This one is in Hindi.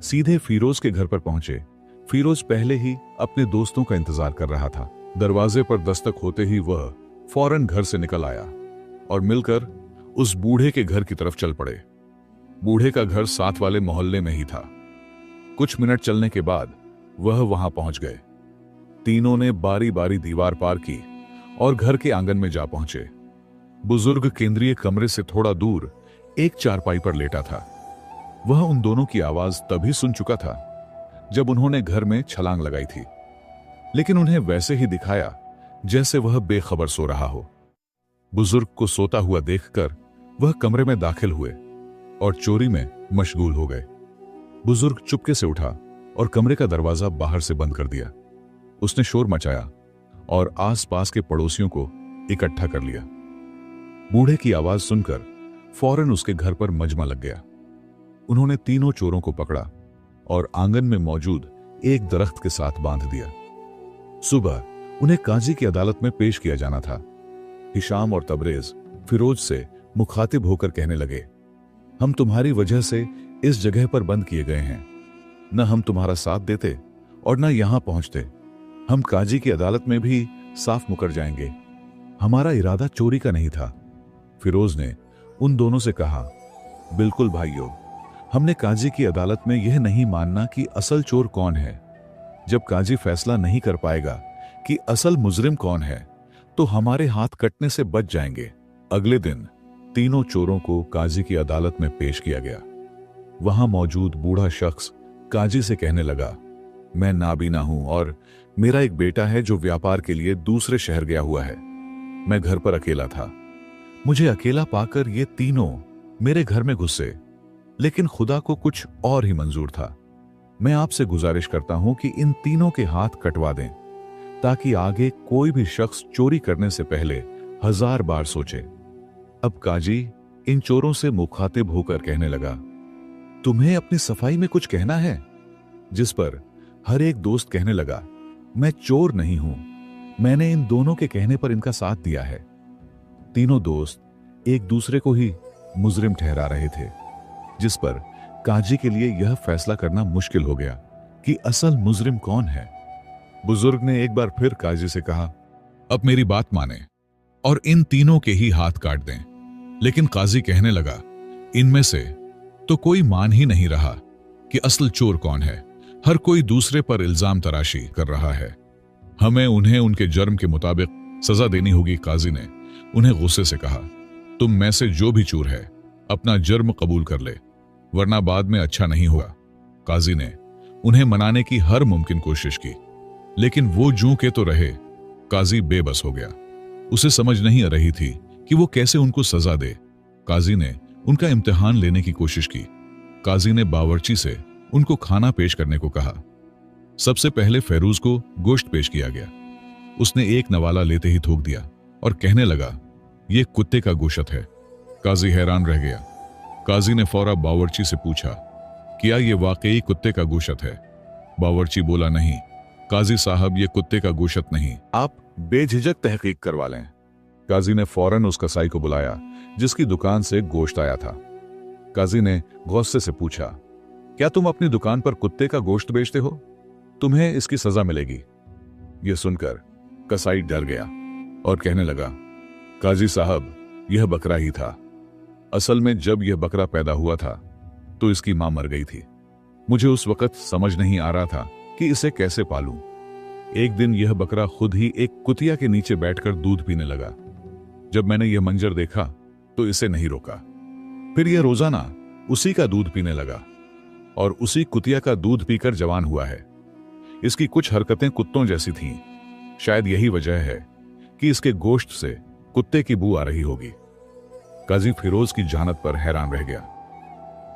सीधे फिरोज के घर पर पहुंचे। फिरोज पहले ही अपने दोस्तों का इंतजार कर रहा था। दरवाजे पर दस्तक होते ही वह फौरन घर से निकल आया और मिलकर उस बूढ़े के घर की तरफ चल पड़े। बूढ़े का घर साथ वाले मोहल्ले में ही था। कुछ मिनट चलने के बाद वह वहां पहुंच गए। तीनों ने बारी बारी दीवार पार की और घर के आंगन में जा पहुंचे। बुजुर्ग केंद्रीय कमरे से थोड़ा दूर एक चारपाई पर लेटा था। वह उन दोनों की आवाज तभी सुन चुका था जब उन्होंने घर में छलांग लगाई थी, लेकिन उन्हें वैसे ही दिखाया जैसे वह बेखबर सो रहा हो। बुजुर्ग को सोता हुआ देखकर वह कमरे में दाखिल हुए और चोरी में मशगूल हो गए। बुजुर्ग चुपके से उठा और कमरे का दरवाजा बाहर से बंद कर दिया। उसने शोर मचाया और आसपास के पड़ोसियों को इकट्ठा कर लिया। बूढ़े की आवाज सुनकर फौरन उसके घर पर मजमा लग गया। उन्होंने तीनों चोरों को पकड़ा और आंगन में मौजूद एक दरख्त के साथ बांध दिया। सुबह उन्हें काजी की अदालत में पेश किया जाना था। हिशाम और तबरेज फिरोज से मुखातिब होकर कहने लगे, हम तुम्हारी वजह से इस जगह पर बंद किए गए हैं। न हम तुम्हारा साथ देते और न यहां पहुंचते। हम काजी की अदालत में भी साफ मुकर जाएंगे। हमारा इरादा चोरी का नहीं था। फिरोज ने उन दोनों से कहा, बिल्कुल भाइयों, हमने काजी की अदालत में यह नहीं मानना कि असल चोर कौन है। जब काजी फैसला नहीं कर पाएगा कि असल मुजरिम कौन है, तो हमारे हाथ कटने से बच जाएंगे। अगले दिन तीनों चोरों को काजी की अदालत में पेश किया गया। वहां मौजूद बूढ़ा शख्स काजी से कहने लगा, मैं नाबीना हूं और मेरा एक बेटा है जो व्यापार के लिए दूसरे शहर गया हुआ है। मैं घर पर अकेला था। मुझे अकेला पाकर ये तीनों मेरे घर में घुसे, लेकिन खुदा को कुछ और ही मंजूर था। मैं आपसे गुजारिश करता हूं कि इन तीनों के हाथ कटवा दें, ताकि आगे कोई भी शख्स चोरी करने से पहले 1000 बार सोचे। अब काजी इन चोरों से मुखातिब होकर कहने लगा, तुम्हें अपनी सफाई में कुछ कहना है? जिस पर हर एक दोस्त कहने लगा, मैं चोर नहीं हूं, मैंने इन दोनों के कहने पर इनका साथ दिया है। तीनों दोस्त एक दूसरे को ही मुजरिम ठहरा रहे थे, जिस पर काजी के लिए यह फैसला करना मुश्किल हो गया कि असल मुजरिम कौन है। बुजुर्ग ने एक बार फिर काजी से कहा, अब मेरी बात माने और इन तीनों के ही हाथ काट दें। लेकिन काजी कहने लगा, इनमें से तो कोई मान ही नहीं रहा कि असल चोर कौन है। हर कोई दूसरे पर इल्जाम तराशी कर रहा है। हमें उन्हें उनके जुर्म के मुताबिक सजा देनी होगी। काजी ने उन्हें गुस्से से कहा, तुम में से जो भी चोर है अपना जुर्म कबूल कर ले, वरना बाद में अच्छा नहीं होगा। काजी ने उन्हें मनाने की हर मुमकिन कोशिश की, लेकिन वो जूं के तो रहे। काजी बेबस हो गया। उसे समझ नहीं आ रही थी कि वो कैसे उनको सजा दे। काजी ने उनका इम्तिहान लेने की कोशिश की। काजी ने बावर्ची से उनको खाना पेश करने को कहा। सबसे पहले फैरूज को गोश्त पेश किया गया। उसने एक नवाला लेते ही थूक दिया और कहने लगा, यह कुत्ते का गोश्त है। काजी हैरान रह गया। काजी ने फौरा बावर्ची से पूछा, क्या यह वाकई कुत्ते का गोश्त है? बावर्ची बोला, नहीं काजी साहब, यह कुत्ते का गोश्त नहीं, आप बेझिझक तहकीक करवा लें। काजी ने फौरन उस कसाई को बुलाया जिसकी दुकान से गोश्त आया था। काजी ने गुस्से से पूछा, क्या तुम अपनी दुकान पर कुत्ते का गोश्त बेचते हो? तुम्हें इसकी सजा मिलेगी। यह सुनकर कसाई डर गया और कहने लगा, काजी साहब, यह बकरा ही था। असल में जब यह बकरा पैदा हुआ था तो इसकी मां मर गई थी। मुझे उस वक्त समझ नहीं आ रहा था कि इसे कैसे पालूं। एक दिन यह बकरा खुद ही एक कुतिया के नीचे बैठकर दूध पीने लगा। जब मैंने यह मंजर देखा तो इसे नहीं रोका। फिर यह रोजाना उसी का दूध पीने लगा और उसी कुतिया का दूध पीकर जवान हुआ है। इसकी कुछ हरकतें कुत्तों जैसी थीं। शायद यही वजह है कि इसके गोश्त से कुत्ते की बू आ रही होगी। काजी फिरोज की जहानत पर हैरान रह गया।